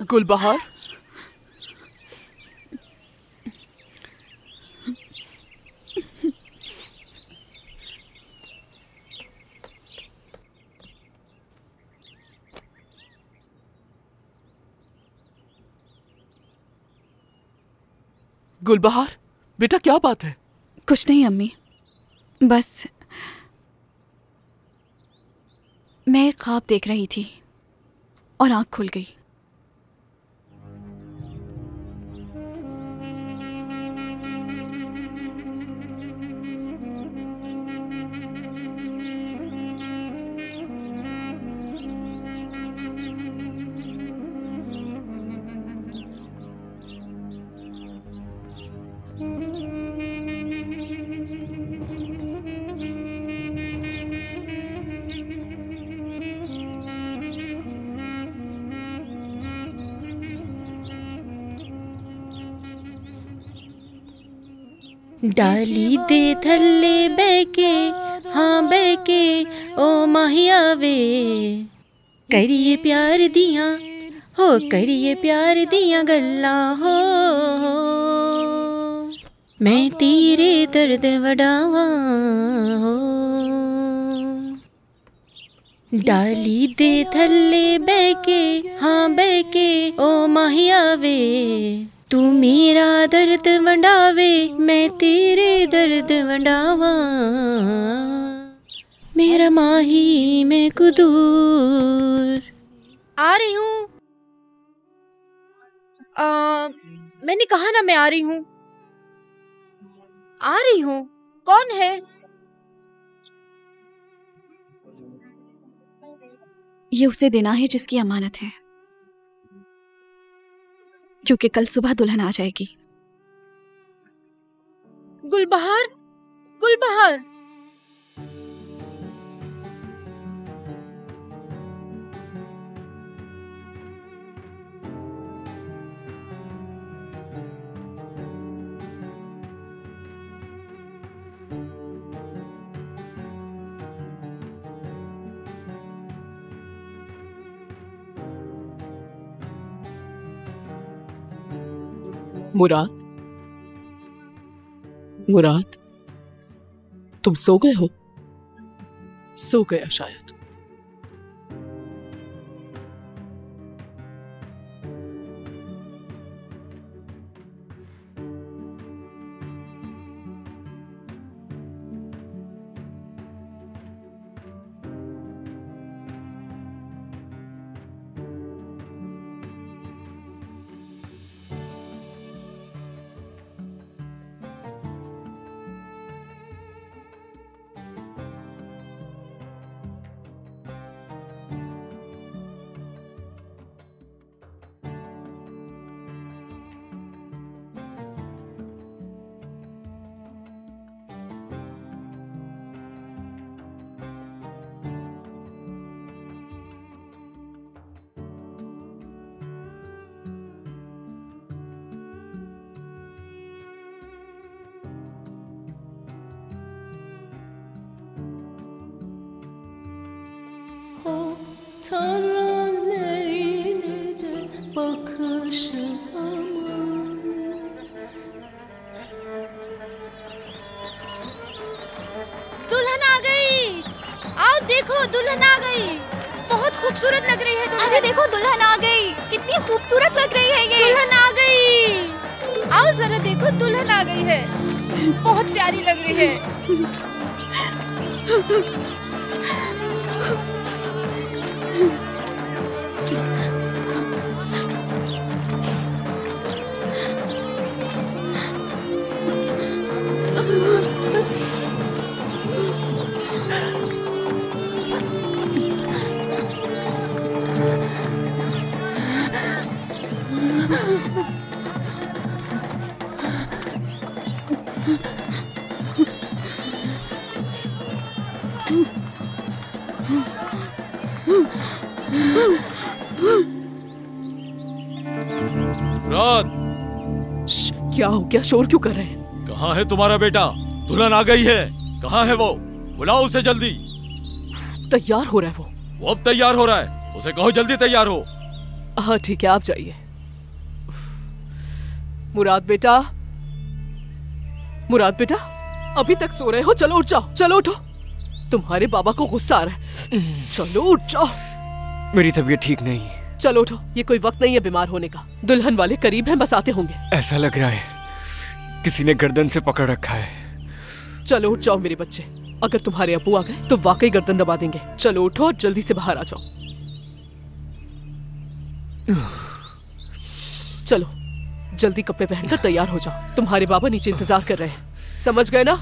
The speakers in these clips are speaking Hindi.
गुलबहार, गुलबहार, बेटा क्या बात है? कुछ नहीं अम्मी, बस मैं एक ख्वाब देख रही थी और आंख खुल गई। डाली दे थल्ले बैके, हाँ बैके ओ माहिया वे, करिए प्यार दिया हो, करिए प्यार दिया गल्ला हो, मैं तेरे दर्द वडावा हो। डाली दे थल्ले बैके, हाँ बैके ओ माहिया वे, तू मेरा दर्द वंडावे, मैं तेरे दर्द वंडावा, मेरा माही मैं कुदूर। आ रही हूँ। मैंने कहा ना मैं आ रही हूँ। आ रही हूँ। कौन है? ये उसे देना है जिसकी अमानत है, क्योंकि कल सुबह दुल्हन आ जाएगी। गुलबहार, गुलबहार, मुराद, मुराद, तुम सो गए हो? सो गया शायद। Tanrı neyledi bakışıma, दुल्हन आ गई। आओ देखो दुल्हन आ गई। बहुत खूबसूरत लग रही है दुल्हन। अरे देखो दुल्हन आ गई, कितनी खूबसूरत लग रही है ये। दुल्हन आ गई। आओ जरा देखो दुल्हन आ गई है, बहुत प्यारी लग रही है। मुराद, क्या हो गया? शोर क्यों कर रहे हैं? कहाँ है तुम्हारा बेटा? दुल्हन आ गई है। कहाँ है वो? बुलाओ उसे जल्दी। तैयार हो रहा है वो। अब तैयार हो रहा है। उसे कहो जल्दी तैयार हो। हाँ ठीक है, आप जाइए। मुराद बेटा, मुराद बेटा, अभी तक सो रहे हो? चलो उठ जाओ, चलो उठो। तुम्हारे बाबा को गुस्सा आ रहा है। चलो उठ जाओ। मेरी तबीयत ठीक नहीं। चलो उठो, ये कोई वक्त नहीं है बीमार होने का। दुल्हन वाले करीब हैं, बस आते होंगे। ऐसा लग रहा है किसी ने गर्दन से पकड़ रखा है। चलो उठ जाओ मेरे बच्चे, अगर तुम्हारे अब्बू आ गए तो वाकई गर्दन दबा देंगे। चलो उठो और जल्दी से बाहर आ जाओ। चलो जल्दी कपड़े पहनकर तैयार हो जाओ, तुम्हारे बाबा नीचे इंतजार कर रहे हैं। समझ गए ना?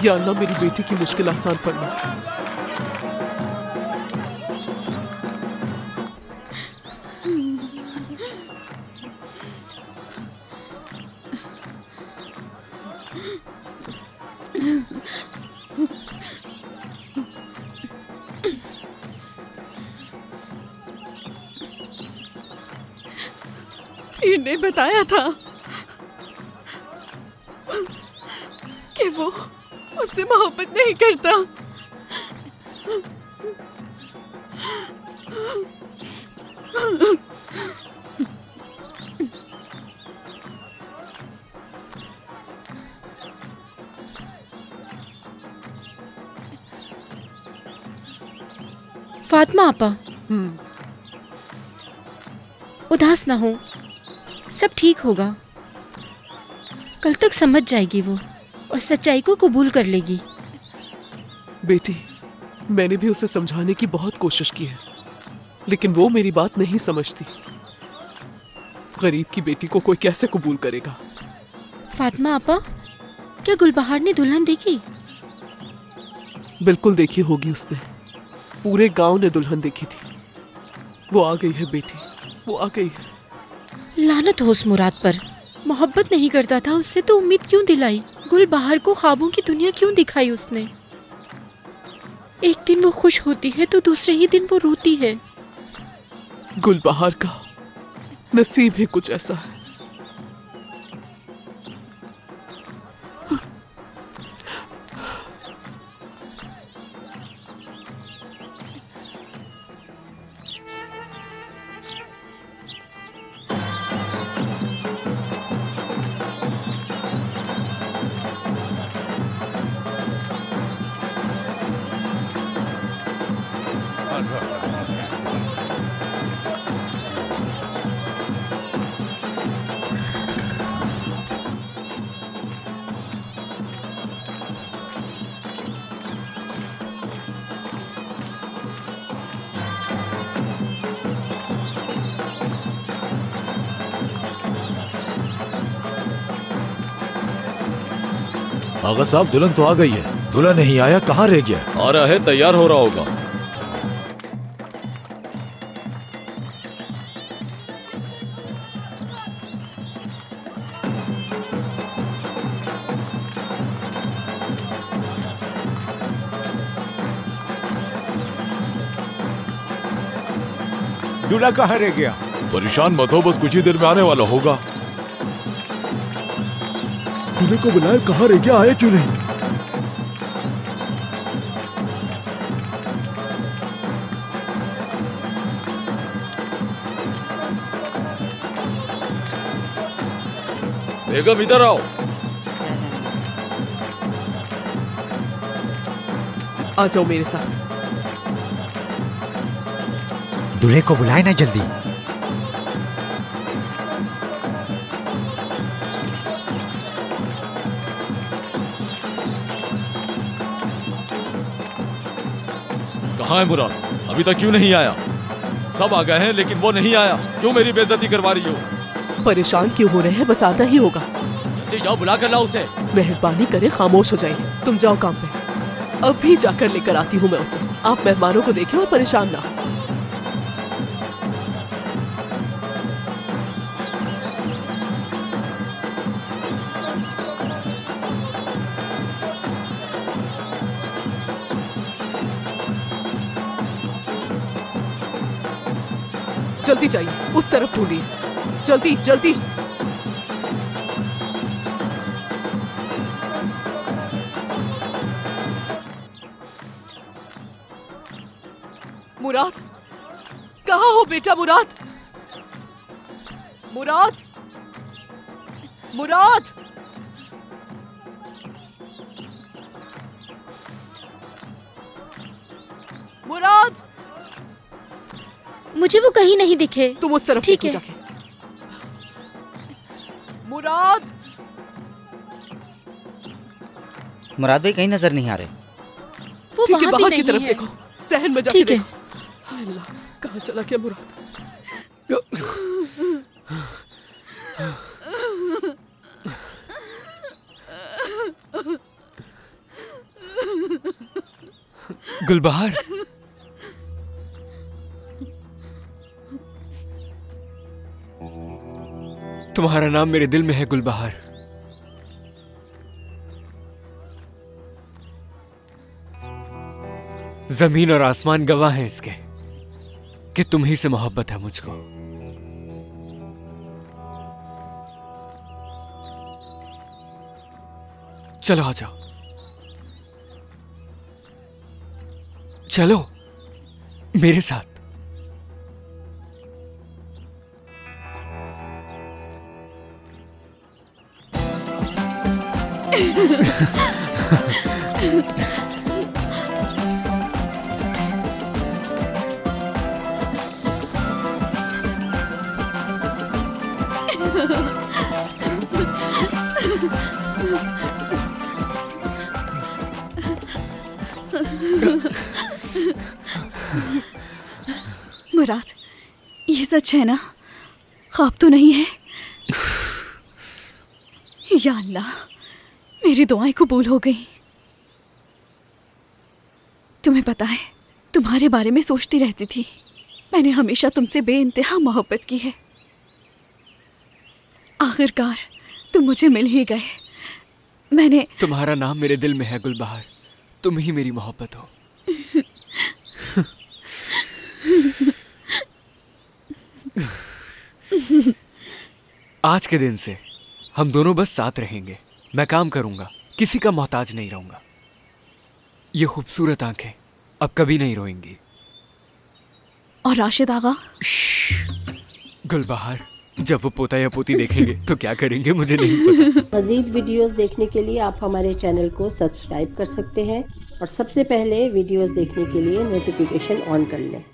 या अल्लाह मेरी बेटी की मुश्किल आसान फरमा। पीर ने बताया था कि वो मुझसे मोहब्बत नहीं करता। फातिमा आपा, उदास ना हो, सब ठीक होगा। कल तक समझ जाएगी वो और सच्चाई को कबूल कर लेगी। बेटी, मैंने भी उसे समझाने की बहुत कोशिश की है, लेकिन वो मेरी बात नहीं समझती। गरीब की बेटी को कोई कैसे कबूल करेगा? फातिमा आपा, क्या गुलबहार ने दुल्हन देखी? बिल्कुल देखी होगी उसने। पूरे गांव ने दुल्हन देखी थी। वो आ गई है बेटी, वो आ गई है। लानत हो उस मुराद पर। मोहब्बत नहीं करता था उससे तो उम्मीद क्यों दिलाई? गुलबहार को ख्वाबों की दुनिया क्यों दिखाई उसने? एक दिन वो खुश होती है तो दूसरे ही दिन वो रोती है। गुलबहार का नसीब ही कुछ ऐसा है। आगा साहब, दुल्हन तो आ गई है, दूल्हा नहीं आया, कहाँ रह गया? आ रहा है, तैयार हो रहा होगा। दूल्हा कहाँ रह गया? परेशान मत हो, बस कुछ ही देर में आने वाला होगा। दूल्हे को बुलाया, कहाँ रह गया, आया क्यों नहीं? बेगम इधर आओ। आ जाओ मेरे साथ। दूल्हे को बुलाए ना जल्दी। कहाँ है मुराद? अभी तक क्यों नहीं आया? सब आ गए हैं लेकिन वो नहीं आया। क्यों मेरी बेइज्जती करवा रही हो? परेशान क्यों हो रहे हैं? बस आता ही होगा। जल्दी जाओ, बुला कर लाओ उसे। मेहरबानी करे खामोश हो जाइए। तुम जाओ काम पे। अभी जाकर लेकर आती हूँ मैं उसे। आप मेहमानों को देखें और परेशान ना हो। जल्दी जाइए, उस तरफ ढूंढिए। जल्दी जल्दी। मुराद, कहाँ हो बेटा? मुराद, मुराद, मुराद। मुराद, मुझे वो कहीं नहीं दिखे। तुम उस तरफ ठीक देखो है। जाके। मुराद, मुराद भाई कहीं नजर नहीं आ रहे। वो ठीक है, वहाँ भी बाहर की नहीं तरफ है। देखो। सहन में जाके ठीक है। देखो। हाय अल्लाह, कहाँ चला गया मुराद? गुलबहार, तुम्हारा नाम मेरे दिल में है गुलबहार। जमीन और आसमान गवाह हैं इसके कि तुम ही से मोहब्बत है मुझको। चलो आ जाओ, चलो मेरे साथ। मुराद, ये सच है ना? ख्वाब तो नहीं है? या अल्लाह, मेरी दुआएं कबूल हो गई। तुम्हें पता है, तुम्हारे बारे में सोचती रहती थी। मैंने हमेशा तुमसे बेइंतहा मोहब्बत की है। आखिरकार तुम मुझे मिल ही गए। मैंने तुम्हारा नाम मेरे दिल में है गुलबहार। तुम ही मेरी मोहब्बत हो। आज के दिन से हम दोनों बस साथ रहेंगे। मैं काम करूंगा, किसी का मोहताज नहीं रहूंगा। ये खूबसूरत आंखें अब कभी नहीं रोएंगी। और राशिद आगा? गुलबहार, जब वो पोता या पोती देखेंगे तो क्या करेंगे मुझे नहीं पता। मज़ीद वीडियोस देखने के लिए आप हमारे चैनल को सब्सक्राइब कर सकते हैं और सबसे पहले वीडियोस देखने के लिए नोटिफिकेशन ऑन कर लें।